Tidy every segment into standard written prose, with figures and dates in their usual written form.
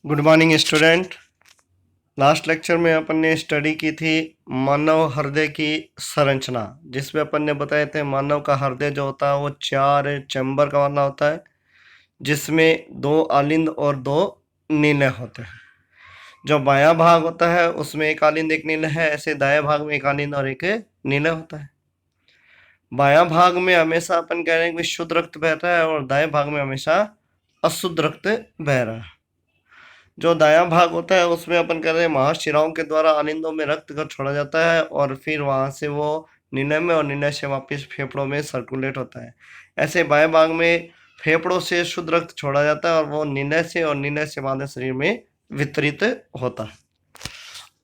Good morning student. Last lecture में अपन ने study की थी मानव हृदय की संरचना, जिसमें अपन ने बताए थे मानव का हृदय जो होता है वो 4 चैम्बर का बना होता है, जिसमें 2 आलिंद और 2 नीले होते हैं। जो बायां भाग होता है उसमें एक आलिंद एक नीले है, ऐसे दाएं भाग में एक आलिंद और एक नीले होता है। बायां भाग में हमेशा अपन कह रहे हैं कि शुद्ध रक्त बह रहा है और दाएं भाग में हमेशा अशुद्ध रक्त बह रहा है। जो दायां भाग होता है उसमें अपन कह रहे हैं महाशिराओं के द्वारा आलिंदों में रक्त का छोड़ा जाता है और फिर वहां से वो निनय में और निनय से वापस फेफड़ों में सर्कुलेट होता है। ऐसे बाएं भाग में फेफड़ों से शुद्ध रक्त छोड़ा जाता है और वो निनय से और निनय से मानव शरीर में वितरित होता है।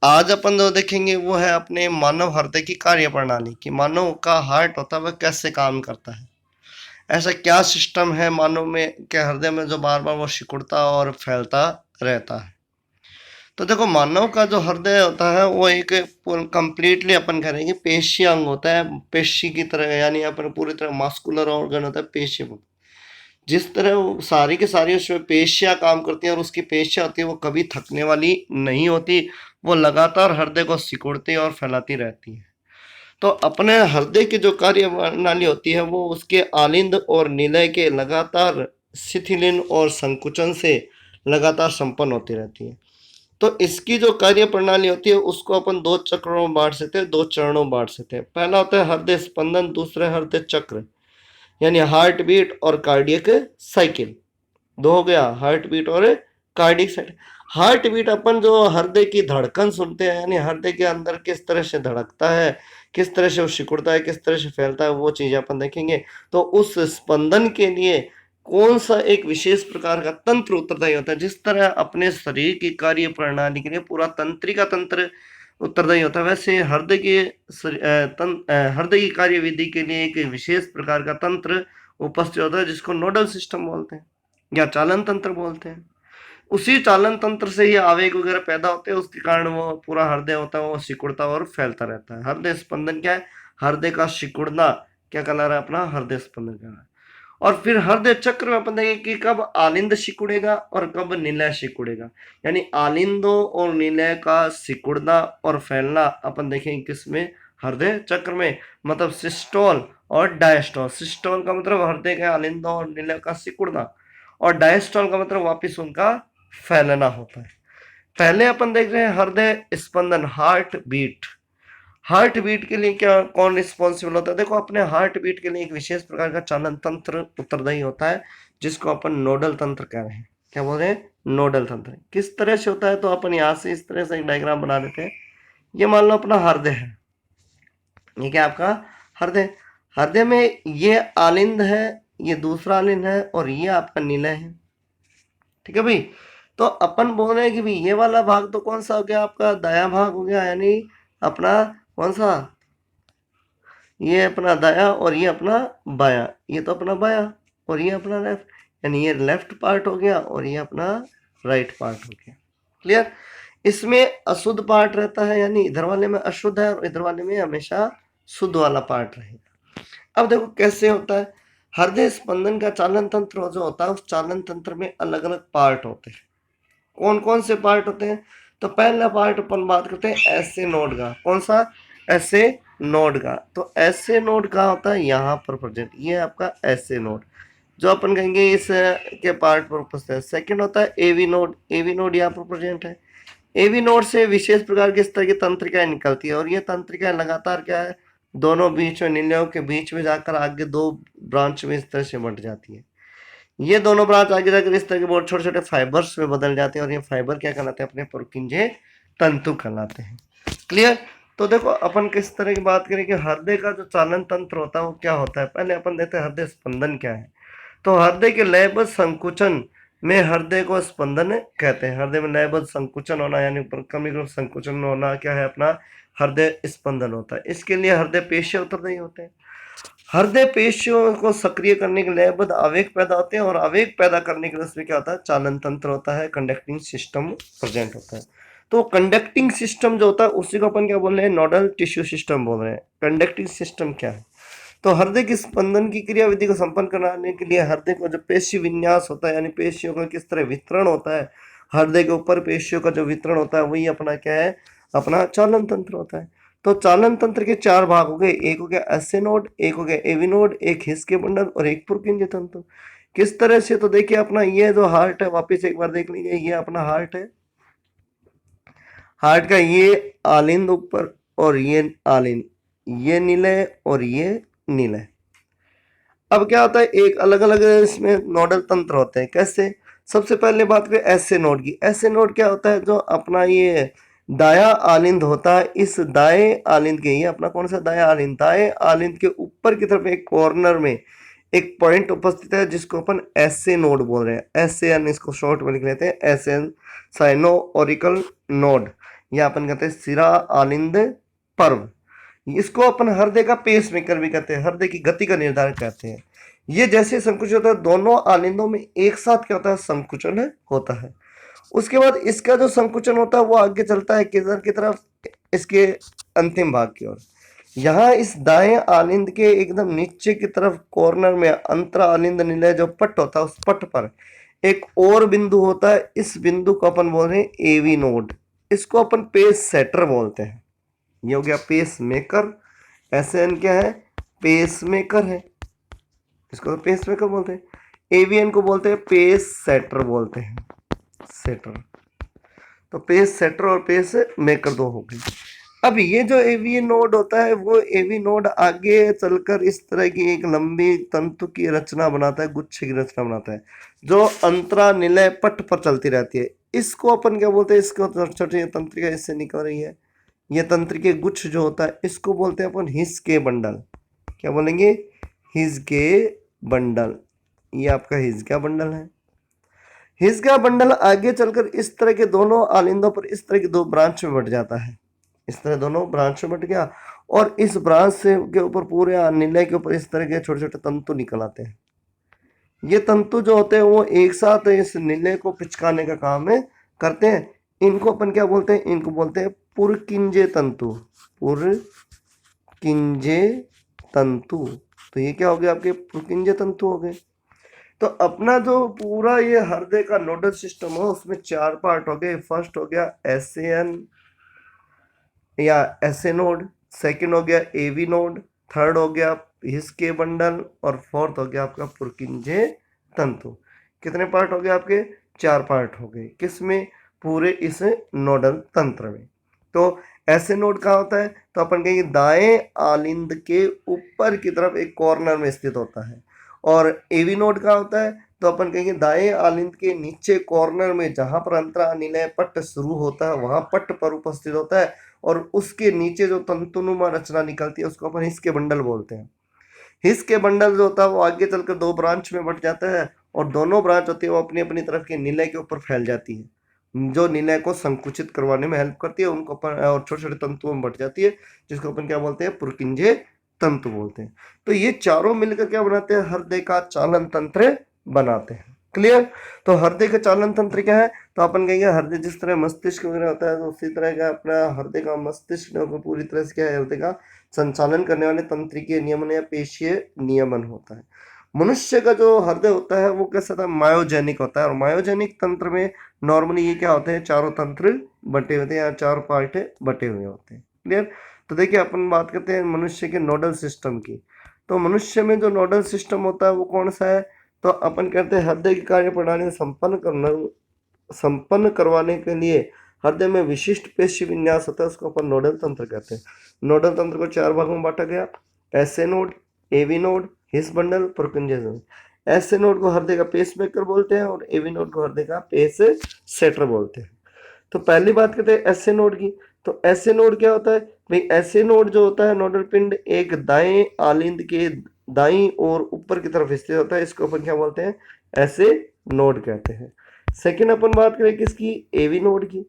आज अपन जो देखेंगे वो है अपने मानव हृदय की कार्य प्रणाली कि मानव का हार्ट होता है वह कैसे काम करता है। ऐसा क्या सिस्टम है मानव में के हृदय में जो बार बार वो सिकुड़ता और फैलता रहता है। तो देखो मानव का जो हृदय होता है वो एक कंप्लीटली अपन कह रहे हैं कि पेशी अंग होता है, पेशी की तरह, यानी अपन पूरी तरह मास्कुलर ऑर्गन होता है पेशी। जिस तरह वो सारी की सारी उसमें पेशियां काम करती हैं और उसकी पेशियां होती है वो कभी थकने वाली नहीं होती, वो लगातार हृदय को सिकुड़ती और फैलाती रहती है। तो अपने हृदय की जो कार्य प्रणाली होती है वो उसके आलिंद और निलय के लगातार शिथिलन और संकुचन से लगातार संपन्न होती रहती है। तो इसकी जो कार्य प्रणाली होती है उसको अपन 2 चक्रों में बांट सकते हैं, 2 चरणों में बांट सकते हैं। पहला होता है हृदय स्पंदन, दूसरा हृदय चक्र यानी हार्ट बीट और कार्डियक साइकिल। 2 हो गया, हार्ट बीट और कार्डियक साइकिल। हार्ट बीट अपन जो हृदय की धड़कन सुनते हैं, यानी हृदय के अंदर किस तरह से धड़कता है, किस तरह से वो सिकुड़ता है, किस तरह से फैलता है, वो चीजें अपन देखेंगे। तो उस स्पंदन के लिए कौन सा एक विशेष प्रकार का तंत्र उत्तरदायी होता है। जिस तरह अपने शरीर की कार्य प्रणाली के लिए पूरा तंत्रिका तंत्र उत्तरदायी होता है, वैसे हृदय के हृदय की कार्यविधि के लिए एक विशेष प्रकार का तंत्र उपस्थित होता है जिसको नोडल सिस्टम बोलते हैं या चालन तंत्र बोलते हैं। उसी चालन तंत्र से ही आवेग वगैरह पैदा होते हैं, उसके कारण वो पूरा हृदय होता है वो सिकुड़ता और फैलता रहता है। हृदय स्पंदन क्या है? हृदय का सिकुड़ना क्या कहला रहा है? अपना हृदय स्पंदन कहला रहा है। और फिर हृदय चक्र में अपन देखेंगे कि कब आलिंद सिकुड़ेगा और कब निलय सिकुड़ेगा, यानी आलिंदों और निलय का सिकुड़ना और फैलना अपन देखेंगे किसमें? हृदय चक्र में। मतलब सिस्टोल और डायस्टोल। सिस्टोल का मतलब हृदय के आलिंदों और निलय का सिकुड़ना और डायस्टोल का मतलब वापिस उनका फैलना होता है। पहले अपन देख रहे हैं हृदय स्पंदन, हार्ट बीट। हार्ट बीट के लिए क्या कौन रिस्पॉन्सिबल होता है? देखो अपने हार्ट बीट के लिए एक विशेष प्रकार का चालन तंत्र उत्तरदायी होता है जिसको अपन नोडल तंत्र कह रहे हैं। क्या बोल रहे हैं? नोडल तंत्र। किस तरह से होता है? तो अपन यहाँ से इस तरह से एक डायग्राम बना देते हैं। ये मान लो अपना हृदय है, ये क्या आपका हृदय। हृदय में ये आलिंद है, ये दूसरा आलिंद है और ये आपका निलय है। ठीक है भाई। तो अपन बोल रहे हैं कि भाई ये वाला भाग तो कौन सा हो गया? आपका दायां भाग हो गया, यानी अपना कौन सा? ये अपना दाया और ये अपना बाया। ये तो अपना बाया और ये अपना लेफ्ट, यानी ये लेफ्ट पार्ट हो गया और ये अपना राइट पार्ट हो गया। क्लियर? इसमें अशुद्ध पार्ट रहता है, यानी इधर वाले में अशुद्ध है और इधर वाले में हमेशा शुद्ध वाला पार्ट रहेगा। अब देखो कैसे होता है। हृदय स्पंदन का चालन तंत्र जो होता है उस चालन तंत्र में अलग अलग पार्ट होते हैं। कौन कौन से पार्ट होते हैं? तो पहला पार्ट अपन बात करते हैं ऐसे नोड का। कौन सा? ऐसे नोड का। तो ऐसे नोड कहाँ होता है? यहाँ पर प्रेजेंट। ये आपका ऐसे नोड जो अपन कहेंगे इस के पार्ट पर उपस्थित है। सेकंड होता है एवी नोड। एवी नोड यहाँ पर प्रेजेंट है। एवी नोड से विशेष प्रकार की इस तरह की तंत्रिकाएं निकलती है और ये तंत्रिकाएं लगातार क्या है? दोनों बीच में, निलयों के बीच में जाकर आगे 2 ब्रांच में इस तरह से बंट जाती है। ये दोनों ब्रांच आगे जाकर इस तरह के बहुत छोटे छोटे फाइबर्स में बदल जाते हैं और ये फाइबर क्या कहलाते हैं? अपने पुरकिंजे तंतु कहलाते हैं। क्लियर? तो देखो अपन किस तरह की बात करें कि हृदय का जो चालन तंत्र होता है वो क्या होता है। पहले अपन देखते हैं हृदय स्पंदन क्या है। तो हृदय के लयबद्ध संकुचन में हृदय को स्पंदन कहते हैं। हृदय में लयबद्ध संकुचन होना यानी क्रमिक रूप संकुचन होना क्या है? अपना हृदय स्पंदन होता है। इसके लिए हृदय पेशियां उत्तरदायी होते हैं। हृदय पेशियों को सक्रिय करने के लिए लयबद्ध आवेग पैदा होते हैं और आवेग पैदा करने के लिए उसमें क्या होता है? चालन तंत्र होता है, कंडक्टिंग सिस्टम प्रेजेंट होता है। तो कंडक्टिंग सिस्टम जो होता है उसी को अपन क्या बोल रहे हैं? नोडल टिश्यू सिस्टम बोल रहे हैं। कंडक्टिंग सिस्टम क्या है? तो हृदय की स्पंदन की क्रियाविधि को संपन्न कराने के लिए हृदय को जो पेशी विन्यास होता है, यानी पेशियों का किस तरह वितरण होता है, हृदय के ऊपर पेशियों का जो वितरण होता है वही अपना क्या है, अपना चालन तंत्र होता है। तो चालन तंत्र के 4 भाग हो गए, एक हो गया एसए नोड, एक हो गया एवी नोड, एक हिस्के बंडल और एक पुरकिंज तंतु। किस तरह से, तो देखिए अपना ये जो हार्ट है, वापस एक बार देख लीजिए, ये अपना हार्ट है, हार्ट का ये आलिंद ऊपर और ये आलिंद, ये नीले और ये नीले। अब क्या होता है, एक अलग अलग इसमें नोडल तंत्र होते हैं। कैसे, सबसे पहले बात करें एसए नोड की। एसए नोड क्या होता है, जो अपना ये दाया आलिंद होता है, इस दाएं आलिंद के, ये अपना कौन सा दाया आलिंद, दाएं आलिंद के ऊपर की तरफ एक कॉर्नर में एक पॉइंट उपस्थित है जिसको अपन एसए नोड बोल रहे हैं। एसए, इसको शॉर्ट में लिख लेते हैं एसए, साइनो ऑरिकल नोड, या अपन कहते हैं सिरा आलिंद पर्व। इसको अपन हृदय का पेस मेकर भी कहते हैं, हृदय की गति का निर्धारण कहते हैं। ये जैसे संकुचन होता है, दोनों आलिंदों में एक साथ क्या होता है, संकुचन होता है। उसके बाद इसका जो संकुचन होता है वो आगे चलता है किधर की तरफ, इसके अंतिम भाग की ओर। यहाँ इस दाएं आलिंद के एकदम नीचे की तरफ कॉर्नर में अंतरा आलिंद निलय जो पट होता है, उस पट पर एक और बिंदु होता है। इस बिंदु को अपन बोल रहे हैं एवी नोड। इसको अपन पेस सेटर बोलते हैं। ये हो गया पेस मेकर। एसएन क्या है, पेस मेकर है, इसको तो पेस मेकर बोलते हैं। एवीएन को बोलते हैं पेस सेटर बोलते हैं, सेटर। तो पेस सेटर और पेस मेकर दो हो गई। अब ये जो एवी नोड होता है, वो एवी नोड आगे चलकर इस तरह की एक लंबी तंतु की रचना बनाता है, गुच्छ की रचना बनाता है, जो अंतरा निलय पट पर चलती रहती है। इसको अपन क्या बोलते हैं, इसको छोटी तंत्रिका इससे निकल रही है, ये तंत्रिके गुच्छ जो होता है, इसको बोलते हैं अपन हिस्के बंडल। क्या बोलेंगे, हिस्के बंडल। ये आपका हिस्का बंडल है। हिस्का बंडल आगे चलकर इस तरह के दोनों आलिंदों पर इस तरह के दो ब्रांच में बट जाता है। इस तरह दोनों ब्रांच में बट गया, और इस ब्रांच से के ऊपर पूरे निलय के ऊपर इस तरह के छोटे छोटे तंतु निकल आते हैं। ये तंतु जो होते हैं वो एक साथ इस निलय को पिचकाने का काम करते हैं। इनको अपन क्या बोलते हैं, इनको बोलते हैं पुरकिंजे तंतु, पुरकिंजे तंतु। तो ये क्या हो गया, आपके पुरकिंजे तंतु हो गए। तो अपना जो पूरा ये हृदय का नोडल सिस्टम हो, उसमें 4 पार्ट हो गए। फर्स्ट हो गया एसएन या एसए नोड, सेकंड हो गया एवी नोड, थर्ड हो गया हिस्के बंडल, और फोर्थ हो गया आपका पुरकिंजे तंतु। कितने पार्ट हो गए आपके, 4 पार्ट हो गए। किसमें, पूरे इस नोडल तंत्र में। तो ऐसे नोड कहाँ होता है, तो अपन कहेंगे दाएं आलिंद के ऊपर की तरफ एक कॉर्नर में स्थित होता है। और एवी नोड कहाँ होता है, तो अपन कहेंगे दाएं आलिंद के नीचे कॉर्नर में, जहां पर अंतरा निलय पट्ट शुरू होता है वहां पट्ट पर उपस्थित होता है, और उसके नीचे जो तंतुनुमा रचना निकलती है उसको अपन हिस्के बंडल बोलते हैं। हिस्के बंडल जो होता है वो आगे चलकर 2 ब्रांच में बट जाता है, और दोनों ब्रांच होती है वो अपनी अपनी तरफ के निलय के ऊपर फैल जाती है, जो निलय को संकुचित करवाने में हेल्प करती है। उनको अपन और छोटे छोटे तंतुओं में बट जाती है, जिसको अपन क्या बोलते हैं, पुरकिंजे तंतु बोलते हैं। तो ये चारों मिलकर क्या बनाते हैं, हृदय का चालन तंत्र बनाते हैं। क्लियर। तो हृदय का चालन तंत्र क्या है, तो अपन कहेंगे हृदय जिस तरह मस्तिष्क वगैरह होता है, तो उसी तरह का अपना हृदय का मस्तिष्क पूरी तरह से क्या है, हृदय का संचालन करने वाले तंत्रिकीय नियमन या पेशीय नियमन होता है। मनुष्य का जो हृदय होता है वो कैसा था, मायोजेनिक होता है। और मायोजेनिक तंत्र में नॉर्मली ये क्या होते हैं, चारों तंत्र बटे होते हैं, या 4 पार्ट बटे हुए होते हैं। क्लियर। तो देखिए अपन बात करते हैं मनुष्य के नोडल सिस्टम की। तो मनुष्य में जो नोडल सिस्टम होता है वो कौन सा है, तो अपन कहते हैं हृदय की कार्य प्रणाली संपन्न करवाने के लिए हृदय में विशिष्ट पेशी विन्यास होता है, उसको अपन नोडल तंत्र कहते हैं। नोडल तंत्र को 4 भागों में बांटा गया, SA node, AV node, His bundle, Purkinje node. SA node को हृदय का पेस मेकर बोलते हैं, और एवी नोड को हृदय का पेस सेटर बोलते हैं। तो पहली बात करते हैं एसए नोड की। तो एसए नोड क्या होता है भाई, एसए नोड जो होता है, नोडल पिंड एक दाएं आलिंद के दाईं और ऊपर की तरफ स्थित होता है, इसको अपन क्या बोलते हैं, एसए नोड कहते हैं। सेकंड अपन बात करें किसकी, एवी नोड की।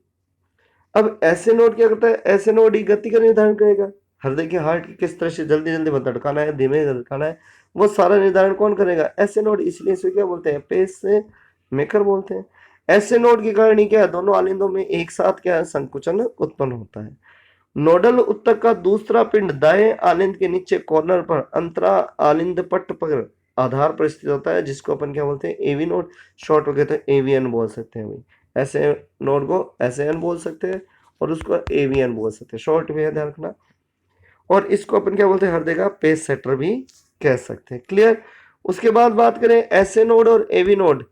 अब एसए नोड क्या करता है, एसए नोड ही गति का निर्धारण करेगा, हृदय के हार्ट की किस तरह से जल्दी जल्दी धड़काना है, धीमे धड़काना है, वो सारा निर्धारण कौन करेगा, एसए नोड। इसलिए इसे क्या बोलते हैं, पेस मेकर बोलते हैं। एसए नोड के कारण ही क्या है, दोनों आलिंदों में एक साथ क्या है, संकुचन उत्पन्न होता है। नोडल उत्तक का दूसरा पिंड दाएं आलिंद के नीचे कॉर्नर पर अंतरा आलिंद पट्ट पर आधार पर स्थित होता है, जिसको अपन क्या बोलते हैं, एवी नोड। शॉर्ट हो गया तो एवीएन बोल सकते हैं भाई, ऐसे नोड को SAN बोल सकते हैं और उसको AVN बोल सकते हैं, शॉर्ट में है, ध्यान रखना। और इसको अपन क्या बोलते हैं, हृदय का पेस सेटर भी कह सकते हैं। क्लियर। उसके बाद बात करें SA नोड और AV नोड।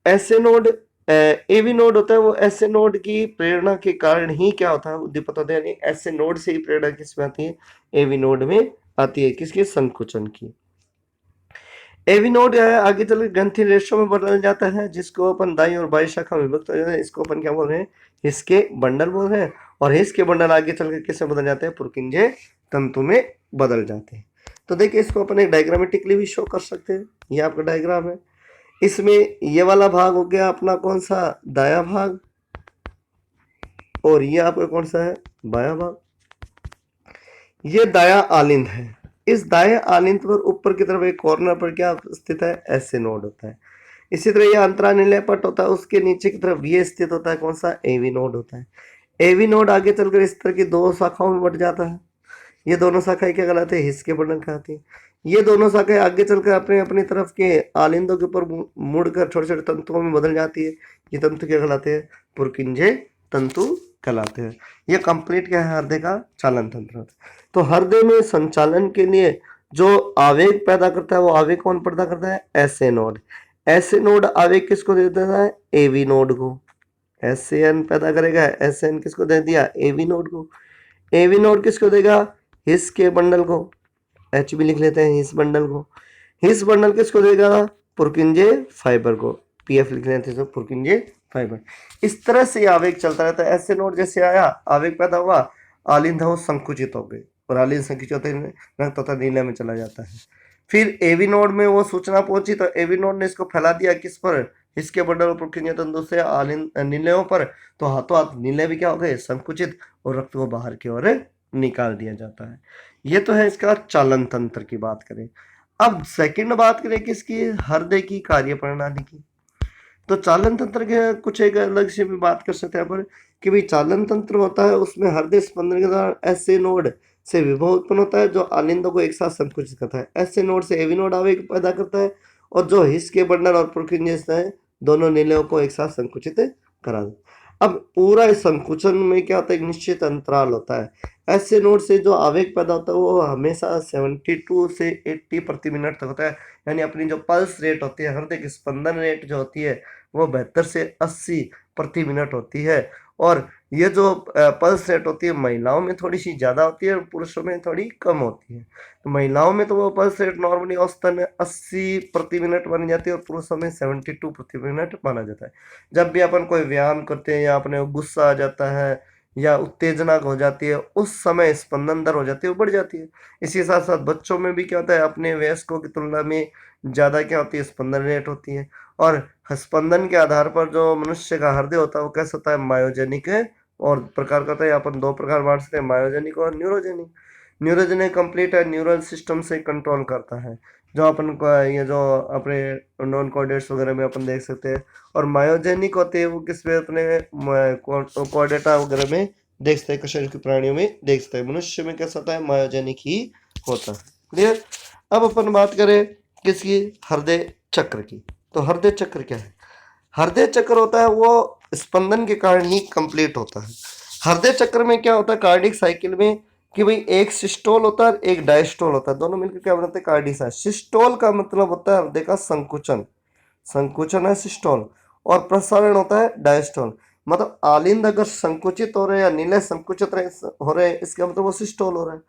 ऐसे नोड AV नोड होता है, वो ऐसे नोड की प्रेरणा के कारण ही क्या होता है, उद्दीपित होता है, यानी ऐसे नोड से ही प्रेरणा किसमें आती है, AV नोड में आती है, किसकी, संकुचन की। AV नोड आगे चल ग्रंथि रेशो में बदल जाता है, जिसको अपन दाई और बाई शाखा में विभक्त हो जाता है, इसको अपन क्या बोल रहे हैं, हिस के बंडल बोल रहे हैं। और हिस के बंडल आगे चलकर किसमें बदल जाते हैं, पुरकिंजे तंतु में बदल जाते हैं। तो देखिए इसको अपन एक डायग्रामेटिकली भी शो कर सकते हैं, ये आपका डायग्राम है। इसमें ये वाला भाग हो गया अपना कौन सा, दाया भाग, और ये आपका कौन सा है, बाया भाग। ये दाया आलिंद है। इस दाया आलिंद पर ऊपर की तरफ एक कॉर्नर पर क्या स्थित है, ऐसे नोड होता है। इसी तरह ये अंतरानिलय पट होता है, उसके नीचे की तरफ ये स्थित होता है, कौन सा, AV नोड होता है। AV नोड आगे चलकर इस तरह की दो शाखाओं में बट जाता है। ये दोनों शाखाएं क्या कहलाते हैं, हिस के बंडल कहलाती है। ये दोनों शाखाएं आगे चलकर अपने अपनी तरफ के आलिंदों के ऊपर मुड़कर छोटे छोटे तंतुओं में बदल जाती है। ये तंतु क्या कहलाते हैं, पुरकिंजे तंतु कहलाते हैं। ये कंप्लीट क्या है, हृदय का चालन तंत्र होता है। तो हृदय में संचालन के लिए जो आवेग पैदा करता है, वो आवेग कौन पैदा करता है, ऐसे नोड। ऐसे नोड आवेग किसको दे देता है, AV नोड को। SAN पैदा करेगा, SAN किसको दे दिया, AV नोड को। AV नोड किसको देगा, हिस के बंडल को, H भी लिख लेते हैं, हिस बंडल को। हिस बंडल किसको देगा, पुरकिंजे फाइबर को, PF लिख लेते हैं, तो पुरकिंजे फाइबर। इस तरह से आवेग चलता रहता है। ऐसे नोड जैसे आया, आवेग पैदा हुआ, आलिंद हो संकुचित हो गए, और आलिंद संकुचित होते रक्त तथा नीले में चला जाता है। फिर AV नोड में वो सूचना पहुंची, तो AV नोड ने इसको फैला दिया किस पर, इसके बंडल और पुरकिंजे तंतु से आलिंद नीलेयों पर। तो हाथों हाथ नीले भी क्या हो गए, संकुचित, और रक्त को बाहर की ओर निकाल दिया जाता है। ये तो है इसका चालन तंत्र की बात करें। अब सेकंड बात करें किसकी, हृदय की कार्य प्रणाली की। तो चालन तंत्र के कुछ एक अलग से भी बात कर सकते हैं पर, कि भाई चालन तंत्र होता है, उसमें हृदय स्पंदन के दौरान ऐसे नोड से विभव उत्पन्न होता है जो आलिंदों को एक साथ संकुचित करता है। ऐसे नोड से AV नोड आवेग पैदा करता है, और जो हिस के बंडल और पुरकिंजे है, दोनों नीलेयों को एक साथ संकुचित करा देता है। अब पूरा इस संकुचन में क्या होता है, एक निश्चित अंतराल होता है। ऐसे नोड से जो आवेग पैदा होता है वो हमेशा 72 से 80 प्रति मिनट तक होता है। यानी अपनी जो पल्स रेट होती है, हृदय की स्पंदन रेट जो होती है, वो 72 से 80 प्रति मिनट होती है। और ये जो पल्स रेट होती है, महिलाओं में थोड़ी सी ज़्यादा होती है और पुरुषों में थोड़ी कम होती है। तो महिलाओं में तो वो पल्स रेट नॉर्मली औसतन 80 प्रति मिनट मानी जाती है, और पुरुषों में 72 प्रति मिनट माना जाता है। जब भी अपन कोई व्यायाम करते हैं, या अपने गुस्सा आ जाता है, या उत्तेजना हो जाती है, उस समय स्पंदन दर हो जाती है, वो बढ़ जाती है। इसी साथ साथ बच्चों में भी क्या होता है, अपने वयस्कों की तुलना में ज़्यादा क्या होती है, स्पंदन रेट होती है। और स्पंदन के आधार पर जो मनुष्य का हृदय होता है, वो कैसा होता है, मायोजेनिक और प्रकार का होता है। अपन दो प्रकार बांट सकते हैं, मायोजेनिक और न्यूरोजेनिक। न्यूरोजेनिक कंप्लीट है, न्यूरल सिस्टम से कंट्रोल करता है, जो अपन को ये जो अपने नॉन कोऑर्डिनेट्स वगैरह में अपन देख सकते हैं। और मायोजेनिक होते हैं वो किस में, अपने कोऑर्डिनेटा वगैरह में देख सकते हैं, कशेरुकी प्राणियों में देख सकते हैं। मनुष्य में कैसा होता है, मायोजेनिक ही होता है। क्लियर। अब अपन बात करें किसकी, हृदय चक्र की। तो हृदय चक्र क्या है, हृदय चक्र होता है वो स्पंदन के कारण ही कंप्लीट होता है। हृदय चक्र में क्या होता है, कार्डिक साइकिल में, कि भाई एक सिस्टोल होता है, एक डायस्टोल होता है, दोनों मिलकर क्या बनाते हैं, कार्डिक साइकिल। सिस्टोल का मतलब होता है हृदय का संकुचन, संकुचन है सिस्टोल, और प्रसारण होता है डायस्टोल। मतलब आलिंद अगर संकुचित हो रहे हैं या नीले संकुचित हो रहे हैं, इसका मतलब वो सिस्टोल हो रहा है।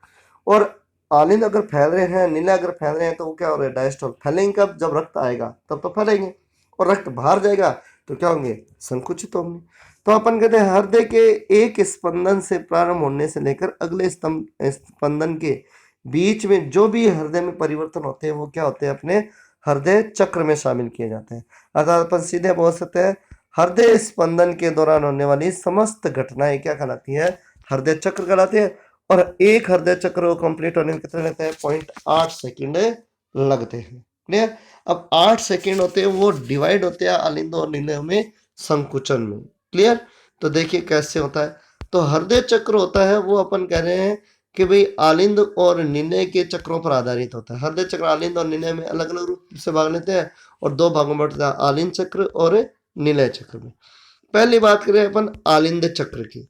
और आलिंद अगर फैल रहे हैं, नीले अगर फैल रहे हैं, तो वो क्या हो रहा है, डायस्टोल। फैलेंगे कब, जब रक्त आएगा तब तो फैलेंगे, और रक्त बाहर जाएगा तो क्या होंगे, संकुचित होंगे। तो अपन कहते हैं हृदय के एक स्पंदन से प्रारंभ होने से लेकर अगले स्पंदन के बीच में जो भी हृदय में परिवर्तन होते हैं, वो क्या होते हैं, अपने हृदय चक्र में शामिल किए जाते हैं। अर्थात अपन सीधे बोल सकते हैं, हृदय स्पंदन के दौरान होने वाली समस्त घटनाएं क्या कहलाती है, हृदय चक्र कहलाती है। और एक हृदय चक्र को कंप्लीट होने में कितने लगते हैं, 0.8 सेकेंड लगते हैं। क्लियर। अब 8 सेकेंड होते हैं वो डिवाइड होते हैं आलिंद और नीले में संकुचन में। क्लियर। तो देखिए कैसे होता है। तो हृदय चक्र होता है वो अपन कह रहे हैं कि भाई आलिंद और निलय के चक्रों पर आधारित होता है। हृदय चक्र आलिंद और निलय में अलग अलग रूप से भाग लेते हैं, और दो भागों में बढ़ता है, आलिंद चक्र और निलय चक्र में। पहली बात करें अपन आलिंद चक्र की।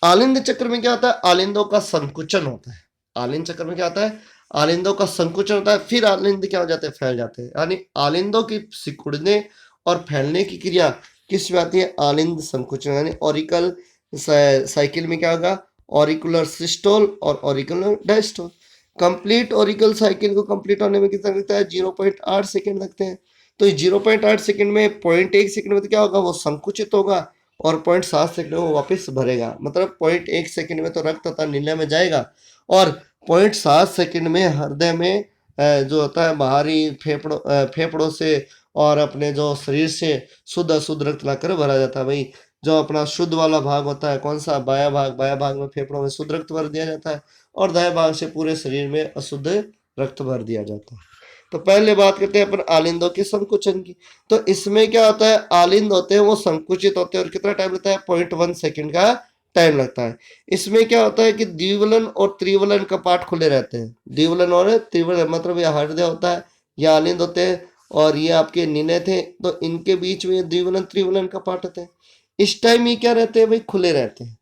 आलिंद चक्र में क्या होता है, आलिंदों का संकुचन होता है। आलिंद चक्र में क्या होता है, आलिंदों का संकुचन होता है, फिर आलिंद क्या हो जाते हैं, फैल जाते हैं। यानी आलिंदों की सिकुड़ने और फैलने की क्रिया किस में आती है, आलिंद संकुचन। यानी ऑरिकल साइकिल में क्या होगा, ऑरिकुलर सिस्टोल और auricular diastole. Complete auricle cycle को कंप्लीट होने में कितना लगता है, 0.8 सेकेंड लगते हैं। तो 0.8 सेकेंड में 0.1 सेकेंड में तो क्या होगा, वो संकुचित होगा और 0.7 सेकंड में वो वापस भरेगा। मतलब 0.1 सेकंड में तो रक्त तथा नीले में जाएगा और 0.7 सेकंड में हृदय में जो होता है बाहरी फेफड़ों से और अपने जो शरीर से शुद्ध अशुद्ध रक्त लाकर भरा जाता है। भाई जो अपना शुद्ध वाला भाग होता है कौन सा, बायां भाग, बायां भाग में फेफड़ों में शुद्ध रक्त भर दिया जाता है और दाएं भाग से पूरे शरीर में अशुद्ध रक्त भर दिया जाता है। तो पहले बात करते हैं अपन आलिंदों के संकुचन की। तो इसमें क्या होता है, आलिंद होते हैं वो संकुचित होते हैं और कितना टाइम लगता है, 0.1 सेकंड का टाइम लगता है। इसमें क्या होता है कि द्विवलन और त्रिवलन कपाट खुले रहते हैं। द्विवलन और त्रिवलन मतलब यह हृदय होता है, यह आलिंद होते हैं और ये आपके निने थे, तो इनके बीच में द्विवलन त्रिवलन कपाट होते हैं। इस टाइम ये क्या रहते हैं भाई, खुले रहते हैं।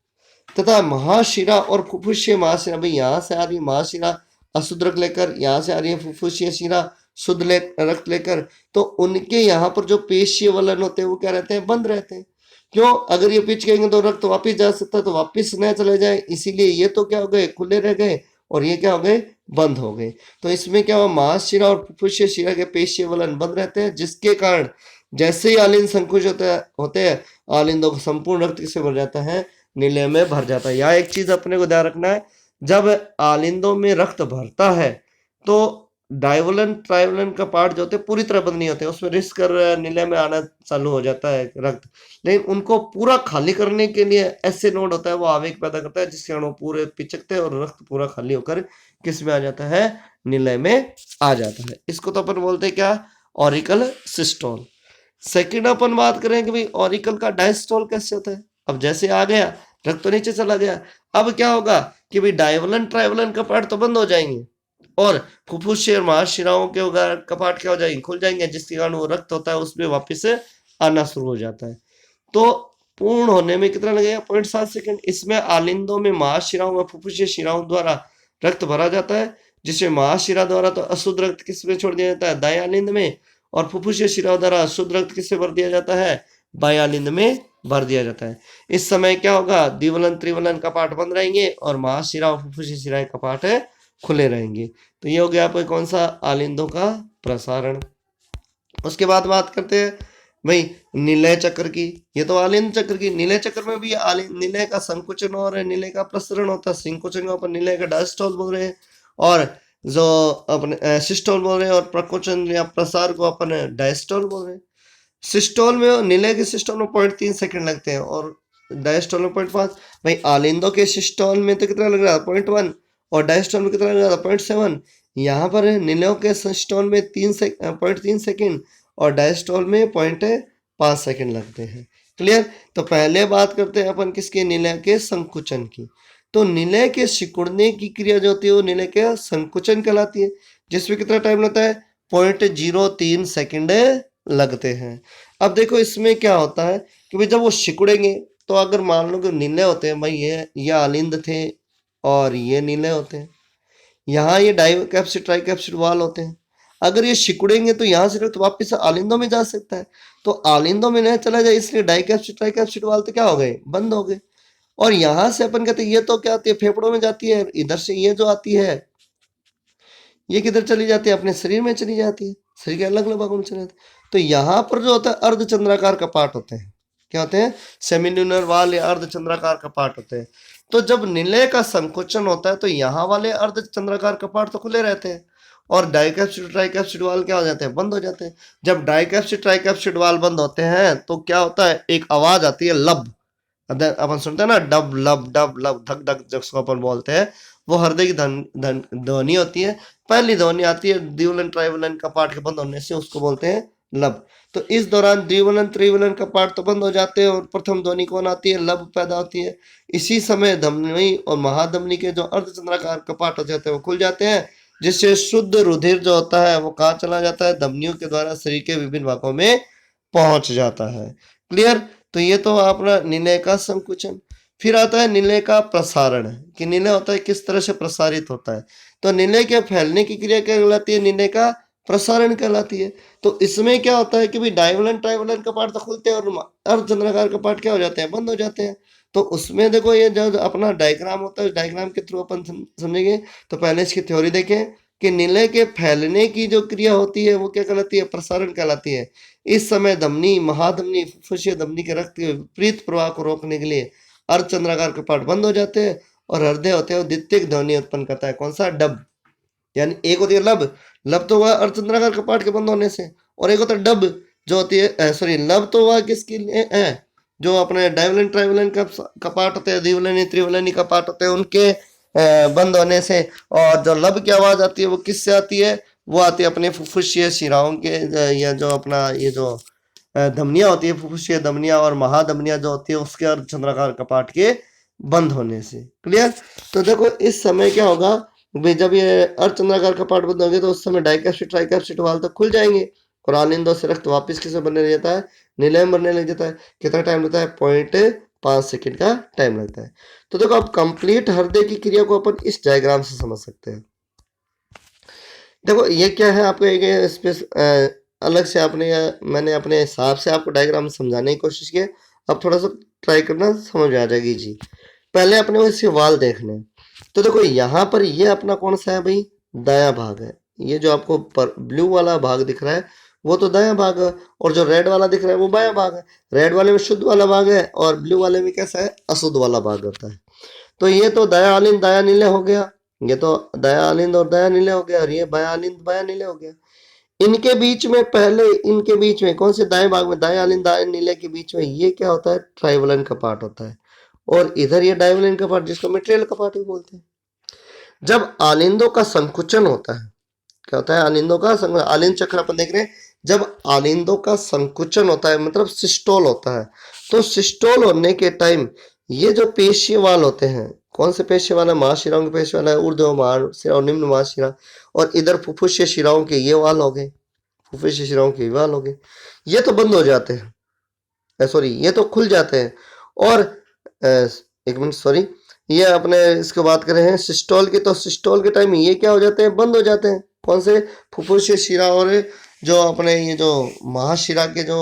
तथा महाशिरा और फुफ्फुसीय महाशिरा, भाई यहाँ से आ रही है महाशिरा अशुद्ध रक्त लेकर, यहाँ से आ रही है फुफ्फुसीय शिरा शुद्ध रक्त लेकर, तो उनके यहाँ पर जो पेशीय वलन होते हैं वो क्या रहते हैं, बंद रहते हैं। क्यों, अगर ये पिच कहेंगे तो रक्त वापिस जा सकता है, तो वापिस न चले जाए, इसीलिए ये तो क्या हो गए, खुले रह गए और ये क्या हो गए, बंद हो गए। तो इसमें क्या हुआ, महाशिरा और फुफ्फुसीय शिरा के पेशीय वलन बंद रहते हैं, जिसके कारण जैसे ही आलिंद संकुचित होते हैं आलिंदों का संपूर्ण रक्त किससे भर जाता है, नीले में भर जाता है। यहाँ एक चीज अपने को ध्यान रखना है, जब आलिंदों में रक्त भरता है तो डाइवलन ट्राइवलन का पार्ट जो होते हैं पूरी तरह बंद नहीं होते, उसमें रिस्क कर नीले में आना चालू हो जाता है रक्त, लेकिन उनको पूरा खाली करने के लिए ऐसे नोड होता है, वो आवेग पैदा करता है जिसके कारण वो पूरे पिचकते हैं और रक्त पूरा खाली होकर किस में आ जाता है, नीले में आ जाता है। इसको तो अपन बोलते हैं क्या, ऑरिकल सिस्टोल। सेकेंड अपन बात करें कि भाई ऑरिकल का डायस्टोल कैसे होता है। अब जैसे आ गया रक्त तो नीचे चला गया, अब क्या होगा कि भाई डाइवलन ट्राइवलन कपाट तो बंद हो जाएंगे और फुफ्फुसीय और महाशिराओं के कपाट क्या हो जाएंगे, खुल जाएंगे, जिसके कारण वो रक्त होता है उसमें वापिस आना शुरू हो जाता है। तो पूर्ण होने में कितना लगेगा, 0.7 सेकंड। इसमें आलिंदों में महाशिराओं व फुफ्फुसीय शिराओं द्वारा रक्त भरा जाता है, जिसमें महाशिरा द्वारा तो अशुद्ध रक्त किसमें छोड़ दिया जाता है, दाएं आलिंद में, और फुफ्फुसीय शिराओं द्वारा शुद्ध रक्त किससे भर दिया जाता है, बाएं आलिंद में भर दिया जाता है। इस समय क्या होगा, द्विवलन त्रिवलन कपाट बंद रहेंगे और महाशिरा और फुफ्फुसीय शिराएं कपाट खुले रहेंगे। तो ये हो गया आपका कौन सा, आलिंदों का प्रसारण। उसके बाद बात करते हैं भाई निलय चक्र की। ये तो आलिंद चक्र की, निलय चक्र में भी निलय का संकुचन और निलय का प्रसरण होता है। संकुचन को अपन निलय का डायस्टोल बोल रहे हैं और जो अपने सिस्टोल बोल रहे हैं और प्रकोचन या प्रसार को अपन डायस्टोल बोल रहे हैं। सिस्टोल में निलय के सिस्टोल में 0.3 सेकंड लगते हैं और डायस्टोल में 0.5। भाई आलिंदों के सिस्टोल में तो कितना लग रहा है, 0.1 और डायस्टोल में कितना लग रहा था, 0.7। यहाँ पर निलयों के सिस्टोल में 0.3 सेकंड और डायस्टोल में 0.5 सेकंड लगते हैं। क्लियर। तो पहले बात करते हैं अपन किसके, निलय के संकुचन की। तो निलय के सिकुड़ने की क्रिया जो होती है वो निलय के संकुचन कहलाती है, जिसमें कितना टाइम लगता है, 0.03 सेकंड लगते हैं। अब देखो इसमें क्या होता है कि भाई जब वो सिकुड़ेंगे तो अगर मान लो कि नीले होते हैं, भाई ये आलिंद थे और ये नीले होते हैं, यहाँ ये डाइकैप्सिड ट्राइकैप्सिड वाल होते हैं। अगर ये सिकुड़ेंगे तो यहाँ से रक्त वापस आलिंदों में जा सकता है, तो आलिंदों में नहीं चला जाए, इसलिए डाइकैप्सिड ट्राइकैप्सिड वाल तो क्या हो गए, बंद हो गए। और यहाँ से अपन कहते हैं ये तो क्या आती है, फेफड़ों में जाती है, इधर से ये जो आती है ये किधर चली जाती है, अपने शरीर में चली जाती है, शरीर के अलग अलग भागों में चली जाती है। तो यहाँ पर जो होता है अर्धचंद्राकार कपाट होते हैं, क्या होते हैं, सेमिन्यूलर वाल या अर्धचंद्राकार कपाट होते हैं। तो जब निलय का संकुचन होता है तो यहाँ वाले अर्धचंद्राकार कपाट तो खुले रहते हैं और डाइकैप्सिड ट्राइकैप्सिड वाल क्या हो जाते हैं, बंद हो जाते हैं। जब डाइकैप्सिड ट्राइकैप्सिड वाल बंद होते हैं तो क्या होता है, एक आवाज आती है लब, अपन सुनते हैं ना, डब लब डब लब धक धक, जिसको अपन बोलते हैं, वो हृदय की ध्वनि होती है। पहली ध्वनि आती है द्विवलन ट्राइवलन कपाट के बंद होने से, उसको बोलते हैं लब। तो इस दौरान द्विवलन त्रिवलन कपाट तो बंद हो जाते हैं और प्रथम ध्वनि कौन आती है, लब पैदा होती है। इसी समय धमनी और महाधमनी के जो अर्धचंद्राकार कपाट हो जाते हैं वो खुल जाते हैं, जिससे शुद्ध रुधिर जो होता है वो कहाँ चला जाता है, धमनियों के द्वारा शरीर के विभिन्न भागों में पहुंच जाता है। क्लियर। तो ये तो अपना निलय का संकुचन। फिर आता है निलय का प्रसारण, कि निलय होता है किस तरह से प्रसारित होता है। तो निलय के फैलने की क्रिया क्या कहलाती है? निलय का प्रसारण कहलाती है। तो इसमें क्या होता है कि भाई डायवलन ट्राइवलन कपाट तो खुलते हैं और अर्धचंद्राकार कपाट क्या हो जाते हैं? बंद हो जाते हैं। तो उसमें देखो ये जो अपना डायग्राम होता है, उस डायग्राम के थ्रू अपन समझेंगे। तो पहले इसकी थ्योरी देखें कि निलय के फैलने की जो क्रिया होती है वो क्या कहलाती है? प्रसारण कहलाती है। इस समय धमनी, महाधमनी, फुफ्फुसीय धमनी के रक्त के विपरीत प्रवाह को रोकने के लिए अर्धचंद्राकार कपाट बंद हो जाते हैं और हृदय होते हैं द्वितीयक ध्वनि उत्पन्न करता है। कौन सा? डब। यानी एक होती है लब, लब तो हुआ अर्धचंद्राकार कपाट के बंद होने से, और एक होता है डब जो होती है सॉरी लब तो हुआ किसके लिए है? जो अपने डाइवलन ट्राइवलन कपाट होते हैं, द्विवलनी त्रिवलनी कपाट होते हैं, उनके बंद होने से। और जो लब की आवाज आती है वो किससे आती है? वो आती है अपने फुफ्फुसीय शिराओं के, या जो अपना ये जो धमनियां होती है, फुफ्फुसीय धमनियां और महाधमनियां जो होती है उसके अर्धचंद्राकार कपाट के बंद होने से। क्लियर? तो देखो इस समय क्या होगा भाई, जब ये अर्धचंद्राकार कपाट बंद होंगे तो उस समय डाइकैप्सिड ट्राइकैप्सिड वाल्व तो खुल जाएंगे और आलिंदों से रक्त वापस किसे बनने लग जाता है? निलय में बनने लग जाता है। कितना टाइम लगता है? 0.5 सेकंड का टाइम लगता है। तो देखो अब कंप्लीट हृदय की क्रिया को अपन इस डायग्राम से समझ सकते हैं। देखो ये क्या है, आपको एक स्पेस अलग से मैंने अपने हिसाब से आपको डायग्राम समझाने की कोशिश की। अब थोड़ा सा ट्राई करना, समझ में आ जाएगी जी। पहले अपने को इसके वाल देखने हैं। तो देखो यहाँ पर ये अपना कौन सा है भाई? दायां भाग है। ये जो आपको ब्लू वाला भाग दिख रहा है वो तो दायां भाग है, और जो रेड वाला दिख रहा है वो बायां भाग है। रेड वाले में शुद्ध वाला भाग है और ब्लू वाले में कैसा है? अशुद्ध वाला भाग होता है। तो ये तो दया आलिंद दया नीले हो गया, ये तो दया आलिंद और दया नीले हो गया, और ये बया आलिंद बया नीले हो गया। इनके बीच में पहले, इनके बीच में कौन से? दाएं भाग में दाएं आलिंद दाएं नीले के बीच में ये क्या होता है? ट्राइवलन कपाट होता है। और इधर ये डाइवलन कपाट जिसको मेटेरियल कपाट भी बोलते हैं। जब आलिंदों का संकुचन होता है, क्या होता है? आलिंदों का आलिंद चक्र अपन देख रहे हैं। जब आलिंदों का संकुचन होता है मतलब सिस्टोल होता है, तो सिस्टोल होने के टाइम ये जो पेशीय वाल होते हैं, कौन से पेशीय वाल है? महाशिराओं के पेशीय वाल है, ऊर्ध्व महाशिरा और निम्न महाशिरा। और इधर फुफ्फुसीय शिराओं के ये वाल हो गए, फुफ्फुसीय शिराओं के वाल हो गए। ये तो बंद हो जाते हैं, सॉरी ये तो खुल जाते हैं। और एक मिनट सॉरी, ये अपने इसको बात कर रहे हैं सिस्टोल की। तो सिस्टोल के टाइम ये क्या हो जाते हैं? बंद हो जाते हैं। कौन से? फुफ्फुसीय शिरा और जो अपने ये जो महाशिरा के जो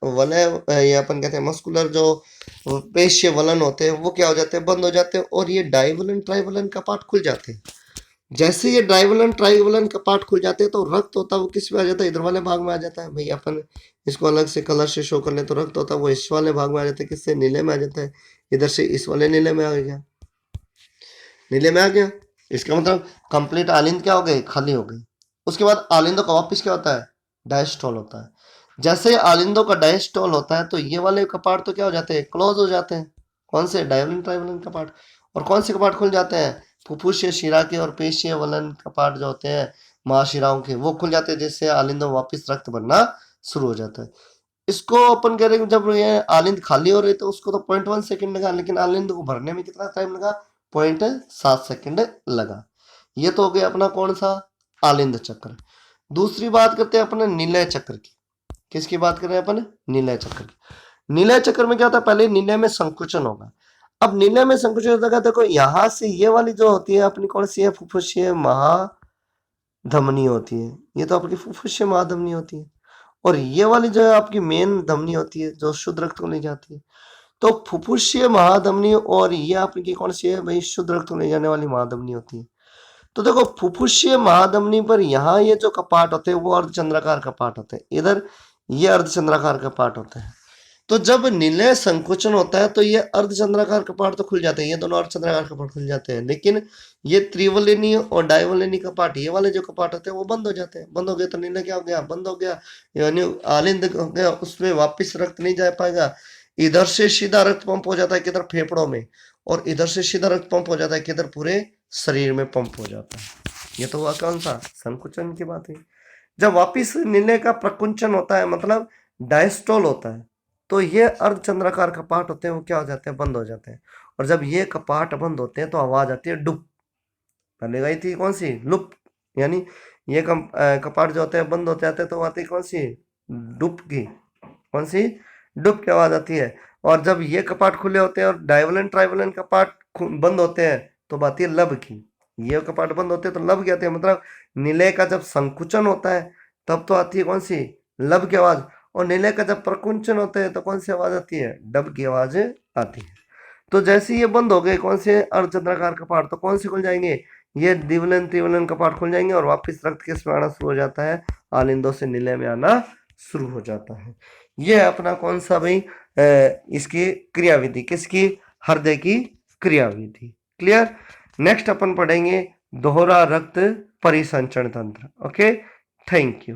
वलय, ये अपन कहते हैं मस्कुलर जो पेशीय वलन होते हैं, वो क्या हो जाते हैं? बंद हो जाते हैं। और ये डाइवलन ट्राइवलन कपाट खुल जाते हैं। जैसे ये डाइवलन ट्राइवलन कपाट खुल जाते हैं तो रक्त होता है वो किस में आ जाता है? इधर वाले भाग में आ जाता है। भाई अपन इसको अलग से कलर से शो कर ले तो रक्त होता है वो इस वाले भाग में आ जाता है, किससे? नीले में आ जाता है। इधर से इस वाले नीले में आ गया, नीले में आ गया। इसका मतलब कंप्लीट आलिंद क्या हो गई? खाली हो गई। उसके बाद आलिंदों का वापिस क्या होता है? डायस्टोल होता है। जैसे आलिंदों का डायस्टोल होता है तो ये वाले कपाट तो क्या हो जाते हैं? क्लोज हो जाते हैं। कौन से? डाइवलन ट्राइवलन कपाट। और कौन से कपाट खुल जाते हैं? फुफ्फुसीय शिरा के और पेशीय वलन कपाट जो होते हैं महाशिराओं के, वो खुल जाते हैं, जिससे आलिंदों वापिस रक्त बनना शुरू हो जाता है। इसको अपन कह रहे हैं जब ये आलिंद खाली हो रही तो उसको तो 0.1 सेकंड लगा, लेकिन आलिंद को भरने में कितना टाइम लगा? 0.7 सेकंड लगा। ये तो हो गया अपना कौन सा? आलिंद चक्र। दूसरी बात करते हैं अपने निलय चक्र की। किसकी बात कर रहे हैं अपन? निलय चक्र की। निलय चक्र में क्या होता है? पहले निलय में संकुचन होगा। अब निलय में संकुचन होता है, देखो यहां से ये वाली जो होती है अपनी कौन सी है? फुफ्फुसीय महाधमनी होती है। ये तो अपनी फुफ्फुसीय महाधमनी होती है। और ये वाली जो है आपकी मेन धमनी होती है जो शुद्ध रक्त को ले जाती है। तो फुफ्फुसीय महाधमनी और ये आपकी कौन सी है भाई? शुद्ध रक्त को ले जाने वाली महाधमनी होती है। तो देखो फुफ्फुसीय महाधमनी पर यहाँ ये जो कपाट होते हैं वो अर्धचंद्राकार कपाट होते हैं, इधर ये अर्धचंद्राकार कपाट होते हैं। तो जब निलय संकुचन होता है तो ये अर्धचंद्राकार कपाट तो खुल जाते हैं, ये दोनों अर्धचंद्राकार कपाट खुल जाते हैं। लेकिन ये त्रिवलिनी और डाइवलिनी कपाट, ये वाले जो कपाट होते हैं वो बंद हो जाते हैं। बंद हो गए तो निलय क्या हो गया? बंद हो गया, यानी आलिंद हो गया, उसमें वापिस रक्त नहीं जा पाएगा। इधर से सीधा रक्त पंप हो जाता है किधर? फेफड़ों में। और इधर से सीधा रक्त पंप हो जाता है किधर? पूरे शरीर में पंप हो जाता है। ये तो हुआ कौन सा? संकुचन की बात है। जब वापिस निलय का प्रकुंचन होता है मतलब डायस्टोल होता है, तो ये अर्धचंद्राकार कपाट होते हैं वो क्या हो जाते हैं? बंद हो जाते हैं। और जब ये कपाट बंद होते हैं तो आवाज आती है डुप। पहले गई थी कौन सी? लुप। यानी ये कपाट जो होते हैं बंद होते जाते हैं तो आती कौन सी? डुप की। कौन सी? डुब की आवाज आती है। और जब ये कपाट खुले होते हैं और डाइवलन ट्राइवलन कपाट बंद होते हैं तो बात है लब की। ये कपाट बंद होते हैं तो लब की आती है, मतलब निलय का जब संकुचन होता है तब तो आती है कौन सी, लब की आवाज। और निलय का जब प्रकुंचन होता है तो कौन सी आवाज आती है, डब की आवाज आती है। तो जैसे ये बंद हो गए कौन से अर्धचंद्राकार कपाट, तो कौन से खुल जाएंगे, ये द्विवलन त्रिवलन कपाट खुल जाएंगे और वापस रक्त किस में आना शुरू हो जाता है, आलिंदों से निलय में आना शुरू हो जाता है। ये है अपना कौन सा भाई, इसकी क्रियाविधि, किसकी, हृदय की क्रियाविधि। क्लियर। नेक्स्ट अपन पढ़ेंगे दोहरा रक्त परिसंचरण तंत्र। Okay, thank you.